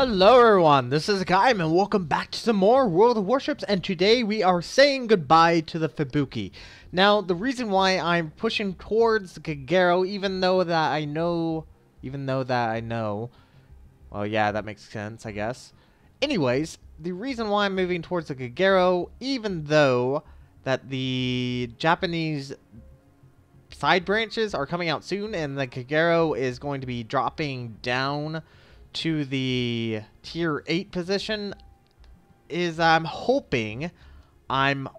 Hello everyone, this is Hakaym and welcome back to some more World of Warships, and today we are saying goodbye to the Fubuki. Now, the reason why I'm pushing towards the Kagero, even though I know, well yeah, that makes sense, I guess. Anyways, the reason why I'm moving towards the Kagero, even though that the Japanese side branches are coming out soon and the Kagero is going to be dropping down to the tier 8 position, is I'm hoping, and I'm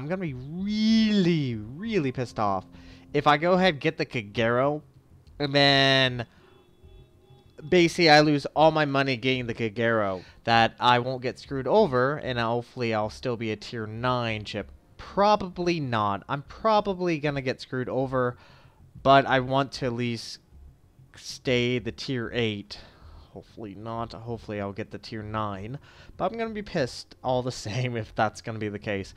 gonna be really pissed off if I go ahead and get the Kagero and then basically I lose all my money getting the Kagero, that I won't get screwed over and hopefully I'll still be a tier 9 ship. Probably not. I'm probably gonna get screwed over, but I want to at least stay the tier 8. Hopefully not. Hopefully I'll get the tier 9. But I'm going to be pissed all the same if that's going to be the case.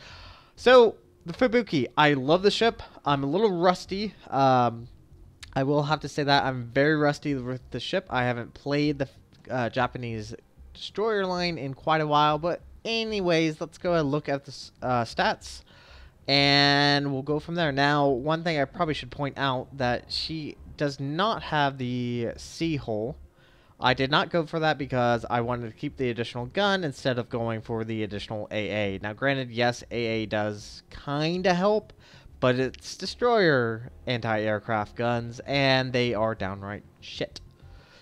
So, the Fubuki. I love the ship. I'm a little rusty. I will have to say that I'm very rusty with the ship. I haven't played the Japanese destroyer line in quite a while. But anyways, let's go ahead and look at the stats. And we'll go from there. Now, one thing I probably should point out, that she does not have the sea hull. I did not go for that because I wanted to keep the additional gun instead of going for the additional AA. Now, granted, yes, AA does kind of help, but it's destroyer anti-aircraft guns, and they are downright shit.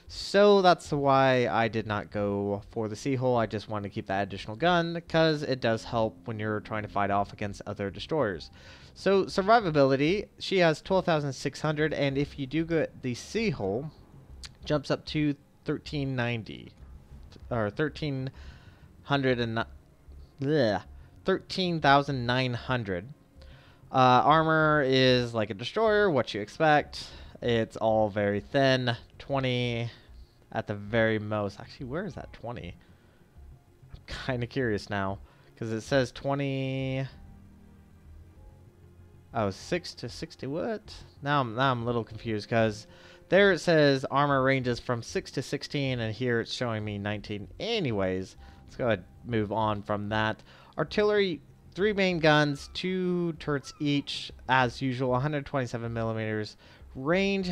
So that's why I did not go for the sea hull. I just wanted to keep that additional gun because it does help when you're trying to fight off against other destroyers. So survivability, she has 12,600, and if you do get the sea hull, jumps up to 1390 or 13,900. Armor is like a destroyer, what you expect. It's all very thin, 20 at the very most. Actually, where is that 20? I'm kind of curious now because it says 20. Oh, 6 to 60. What? Now I'm a little confused because there it says armor ranges from 6 to 16, and here it's showing me 19. Anyways, let's go ahead and move on from that. Artillery, 3 main guns, 2 turrets each, as usual, 127 millimeters. Range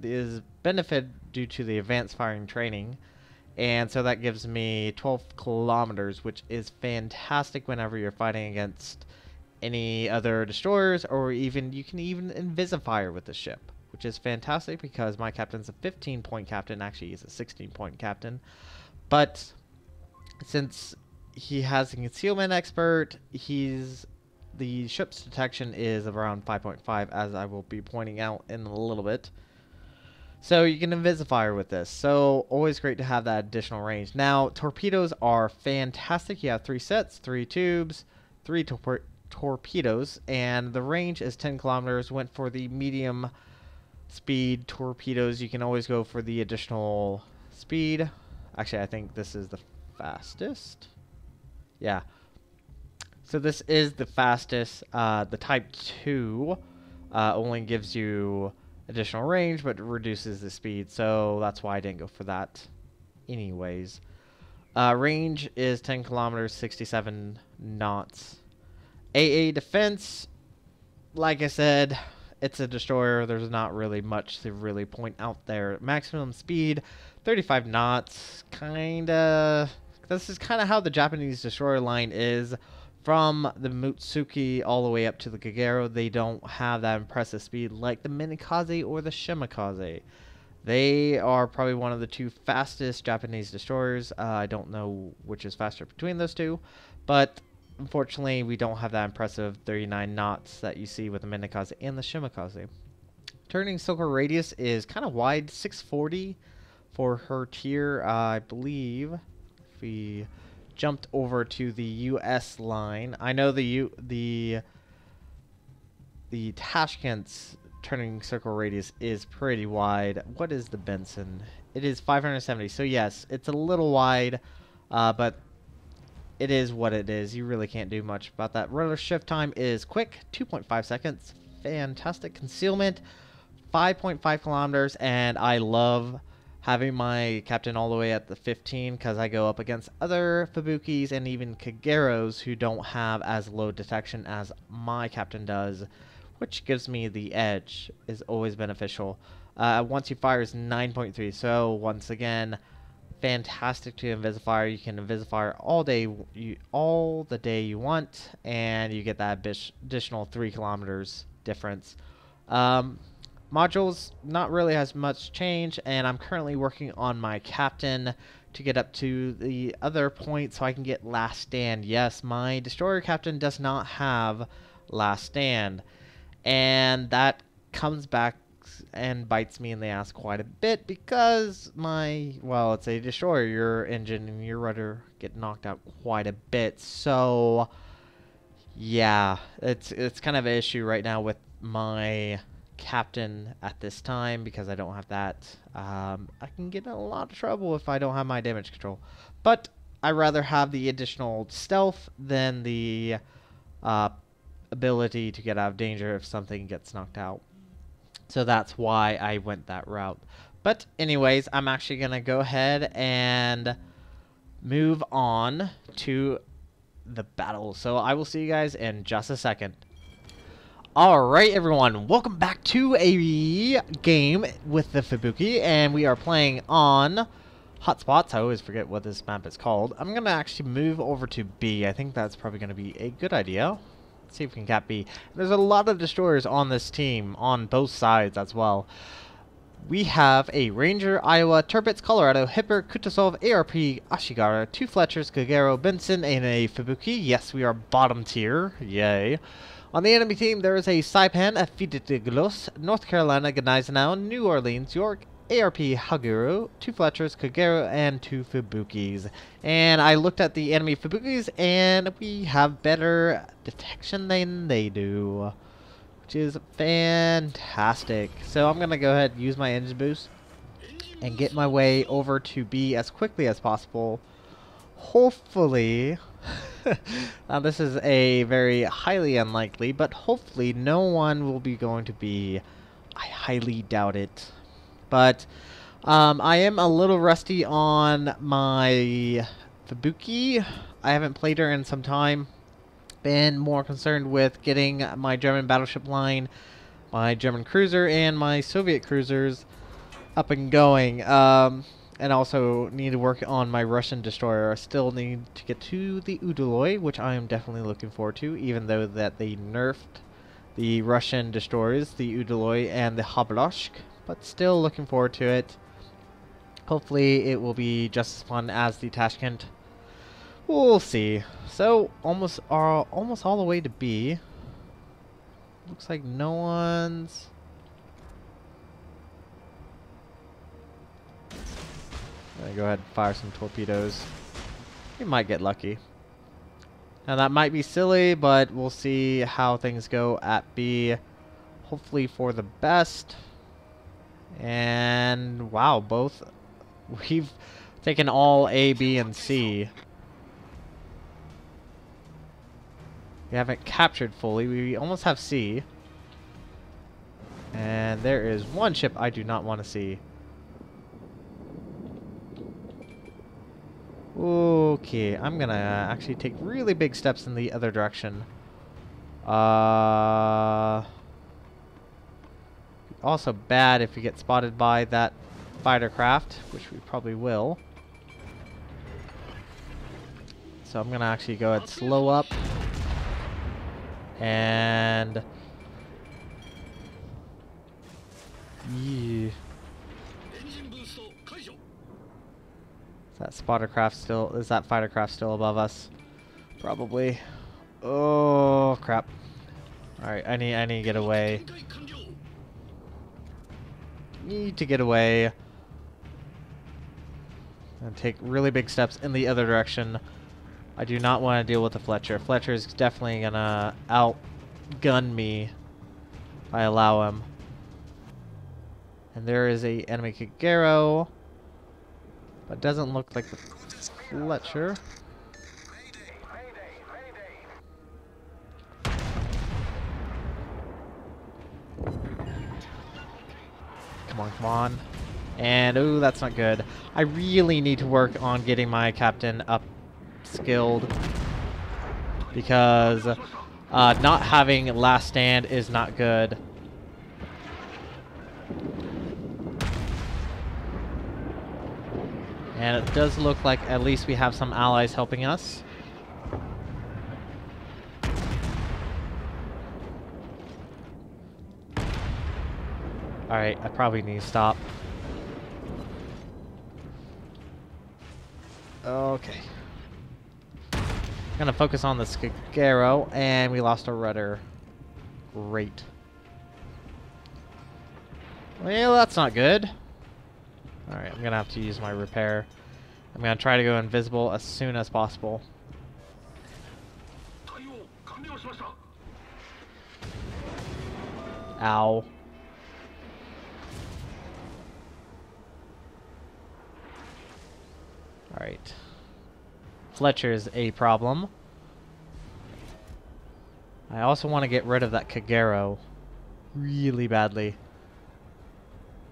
is benefited due to the advanced firing training, and so that gives me 12 kilometers, which is fantastic whenever you're fighting against any other destroyers, or even you can even invisifire with the ship, which is fantastic because my captain's a 15-point captain. Actually, he's a 16-point captain, but since he has a concealment expert, the ship's detection is around 5.5, as I will be pointing out in a little bit. So you can invisifire with this. So always great to have that additional range. Now, torpedoes are fantastic. You have 3 sets, 3 tubes, 3 torpedoes, and the range is 10 kilometers. Went for the medium speed torpedoes. You can always go for the additional speed. Actually, I think this is the fastest. Yeah. So this is the fastest. The Type 2 only gives you additional range, but reduces the speed. So that's why I didn't go for that. Anyways. Range is 10 kilometers, 67 knots. AA defense, like I said, it's a destroyer. There's not really much to really point out there. Maximum speed, 35 knots. This is kind of how the Japanese destroyer line is. From the Mutsuki all the way up to the Kagero, they don't have that impressive speed like the Minikaze or the Shimakaze. They are probably one of the 2 fastest Japanese destroyers. I don't know which is faster between those 2, but unfortunately we don't have that impressive 39 knots that you see with the Minikaze and the Shimakaze. Turning circle radius is kind of wide, 640 for her tier. I believe if we jumped over to the US line, I know the Tashkent's turning circle radius is pretty wide. What is the Benson? It is 570. So yes, it's a little wide, but it is what it is. You really can't do much about that. Rudder shift time is quick, 2.5 seconds. Fantastic. Concealment, 5.5 kilometers, and I love having my captain all the way at the 15 because I go up against other Fubukis and even Kageros who don't have as low detection as my captain does, which gives me the edge, is always beneficial. Once you fire is 9.3, so once again, fantastic to Invisifire. You can Invisifire all the day you want, and you get that additional 3 kilometers difference. Modules, not really as much change, and I'm currently working on my captain to get up to the other point so I can get last stand. Yes, my destroyer captain does not have last stand, and that comes back and bites me in the ass quite a bit because well, it's a destroyer, your engine and your rudder get knocked out quite a bit. So yeah, it's kind of an issue right now with my captain at this time because I don't have that. I can get in a lot of trouble if I don't have my damage control, but I rather have the additional stealth than the ability to get out of danger if something gets knocked out. So that's why I went that route. But anyways, I'm actually gonna go ahead and move on to the battle. So I will see you guys in just a second. Alright everyone, welcome back to a game with the Fubuki, and we are playing on hotspots. I always forget what this map is called. I'm gonna actually move over to B. I think that's probably gonna be a good idea. Let's see if we can cap B. There's a lot of destroyers on this team, on both sides as well. We have a Ranger, Iowa, Turbits, Colorado, Hipper, Kutasov, ARP, Ashigara, 2 Fletchers, Kagero, Benson, and a Fubuki. Yes, we are bottom tier. Yay. On the enemy team, there is a Saipan, a Fidetiglos, North Carolina, Gneisenau, New Orleans, York, ARP, Haguro, 2 Fletchers, Kagero, and 2 Fubukis. And I looked at the enemy Fubukis, and we have better detection than they do, which is fantastic. So I'm going to go ahead and use my engine boost and get my way over to B as quickly as possible. Hopefully, now this is a very highly unlikely, but hopefully no one will be going to be. I highly doubt it. But I am a little rusty on my Fubuki. I haven't played her in some time. Been more concerned with getting my German battleship line, my German cruiser, and my Soviet cruisers up and going. And also need to work on my Russian destroyer. I still need to get to the Udaloy, which I am definitely looking forward to, even though that they nerfed the Russian destroyers, the Udaloy and the Habloshk. But still looking forward to it. Hopefully it will be just as fun as the Tashkent. We'll see. So almost all the way to B. Looks like no one's. I'm gonna go ahead and fire some torpedoes. We might get lucky. Now that might be silly, but we'll see how things go at B. Hopefully for the best. And wow, we've taken all A, B, and C. We haven't captured fully. We almost have C. And there is one ship I do not want to see. Okay, I'm gonna actually take really big steps in the other direction. Also bad if we get spotted by that fighter craft, which we probably will. So I'm gonna actually go ahead and slow up. And yeah. Is that fighter craft still above us? Probably. Oh crap. Alright, I need to get away. Need to get away. And take really big steps in the other direction. I do not want to deal with the Fletcher. Fletcher is definitely gonna outgun me if I allow him. And there is a enemy Kagero. But doesn't look like the Fletcher. Come on, come on. And, ooh, that's not good. I really need to work on getting my captain up skilled. Because not having last stand is not good. And it does look like at least we have some allies helping us. Alright, I probably need to stop. Okay. Gonna focus on the Skagero, and we lost our rudder. Great. Well, that's not good. Alright, I'm gonna have to use my repair. I'm gonna try to go invisible as soon as possible. Ow. Alright. Fletcher's a problem. I also want to get rid of that Kagero really badly.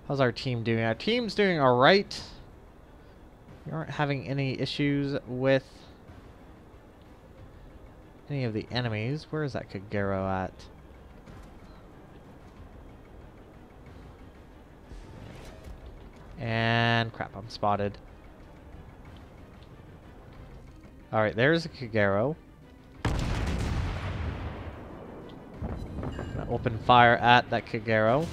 How's our team doing? Our team's doing alright. We aren't having any issues with any of the enemies. Where is that Kagero at? And crap, I'm spotted. Alright, there's a Kagero. Gonna open fire at that Kagero.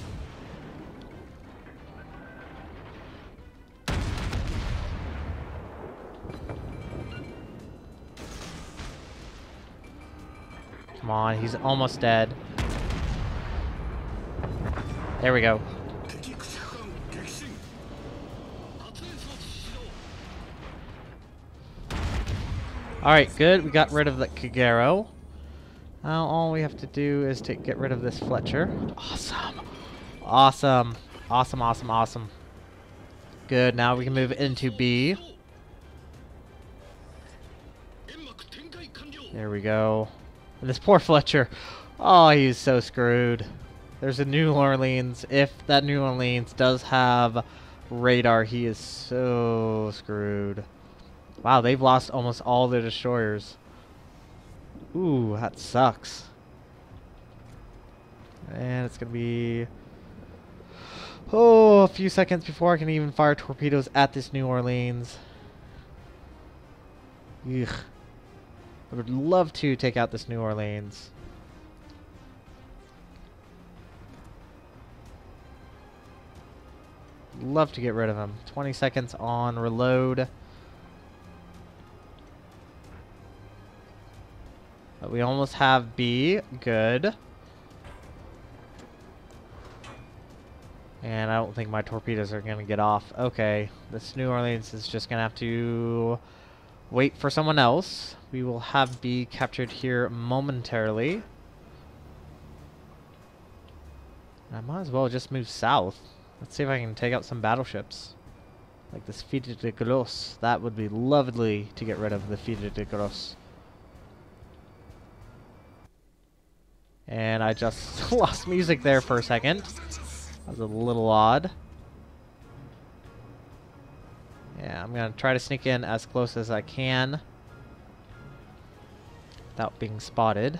Come on, he's almost dead. There we go. Alright, good. We got rid of the Kagero. Now all we have to do is get rid of this Fletcher. Awesome. Awesome. Awesome, awesome, awesome. Good. Now we can move into B. There we go. And this poor Fletcher. Oh, he's so screwed. There's a New Orleans. If that New Orleans does have radar, he is so screwed. Wow, they've lost almost all their destroyers. Ooh, that sucks. And it's going to be... oh, a few seconds before I can even fire torpedoes at this New Orleans. Ugh. I would love to take out this New Orleans. Love to get rid of him. 20 seconds on reload. But we almost have B. Good. And I don't think my torpedoes are going to get off. Okay. This New Orleans is just going to have to wait for someone else. We will have B captured here momentarily. I might as well just move south. Let's see if I can take out some battleships. Like this VIII de Gros. That would be lovely to get rid of the VIII de Gros. And I just lost music there for a second. That was a little odd. Yeah, I'm going to try to sneak in as close as I can without being spotted.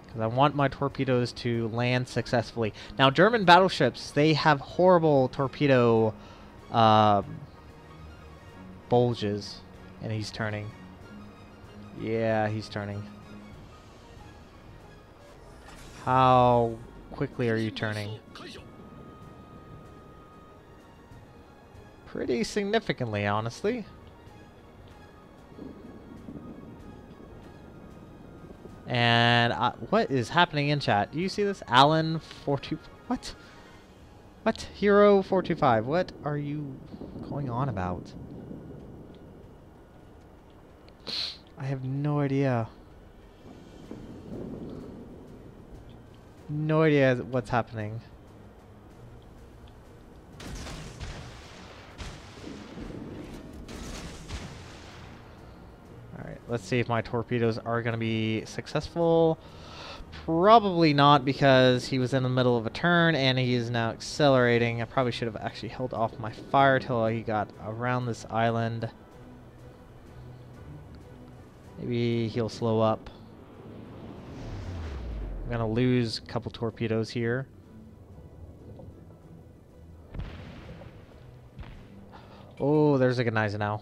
Because I want my torpedoes to land successfully. Now, German battleships, they have horrible torpedo bulges. And he's turning. Yeah, he's turning. How quickly are you turning? Pretty significantly, honestly. And what is happening in chat? Do you see this? Alan 42. What? What? Hero 425. What are you going on about? I have no idea. No idea what's happening. Alright, let's see if my torpedoes are going to be successful. Probably not, because he was in the middle of a turn and he is now accelerating. I probably should have actually held off my fire till he got around this island. Maybe he'll slow up. I'm gonna lose a couple torpedoes here. Oh, there's a Gneisenau now.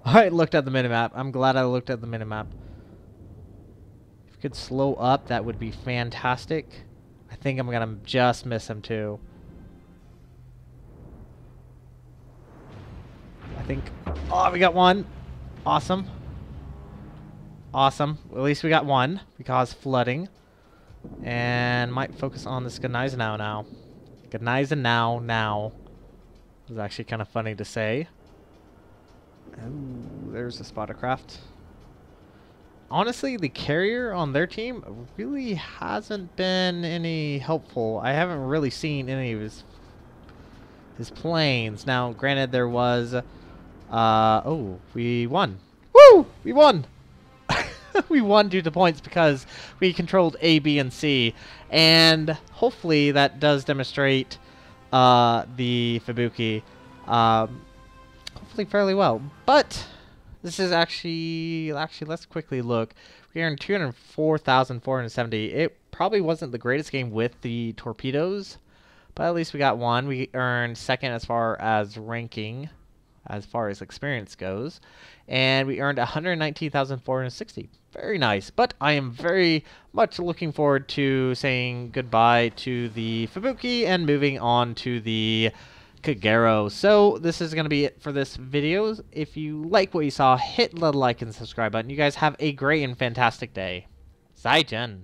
I looked at the minimap. I'm glad I looked at the minimap. If we could slow up, that would be fantastic. I think I'm gonna just miss him too. I think... Oh, we got one. Awesome. Awesome. At least we got one. We caused flooding. And might focus on this Gneisenau now. Gneisenau now. It was actually kind of funny to say. Ooh, there's a spotter craft. Honestly, the carrier on their team really hasn't been any helpful. I haven't really seen any of his planes. Now, granted, there was... oh, we won. Woo! We won! We won due to points because we controlled A, B, and C. And hopefully that does demonstrate the Fubuki hopefully fairly well. But this is actually let's quickly look. We earned 204,470. It probably wasn't the greatest game with the torpedoes, but at least we got one. We earned second as far as ranking, as far as experience goes, and we earned 119,460. Very nice. But I am very much looking forward to saying goodbye to the Fubuki and moving on to the Kagero. So this is going to be it for this video. If you like what you saw, hit the like and subscribe button. You guys have a great and fantastic day. Zaijian.